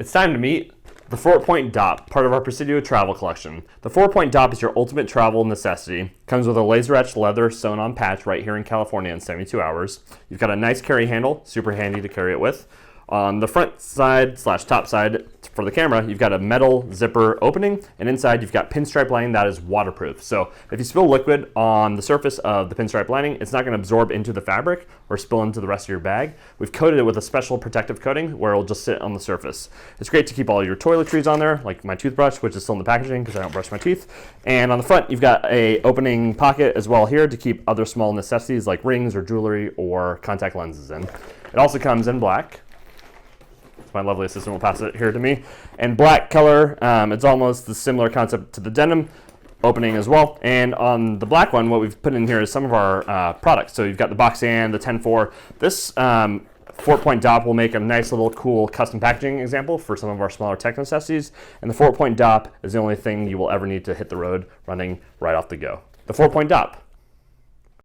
It's time to meet the 4-point Dopp, part of our Presidio travel collection. The 4-point Dopp is your ultimate travel necessity. Comes with a laser-etched leather sewn-on patch right here in California in 72 hours. You've got a nice carry handle, super handy to carry it with. On the front side / top side for the camera, you've got a metal zipper opening, and inside you've got pinstripe lining that is waterproof. So if you spill liquid on the surface of the pinstripe lining, it's not going to absorb into the fabric or spill into the rest of your bag. We've coated it with a special protective coating where it'll just sit on the surface. It's great to keep all your toiletries on there, like my toothbrush, which is still in the packaging because I don't brush my teeth. And on the front, you've got a opening pocket as well here to keep other small necessities like rings or jewelry or contact lenses in. It also comes in black. My lovely assistant will pass it here to me. And black color, it's almost the similar concept to the denim opening as well. And on the black one, what we've put in here is some of our products. So you've got the Boxan, the 10-4. This 4-point Dopp will make a nice little cool custom packaging example for some of our smaller tech necessities. And the 4-point Dopp is the only thing you will ever need to hit the road running right off the go. The 4-point Dopp.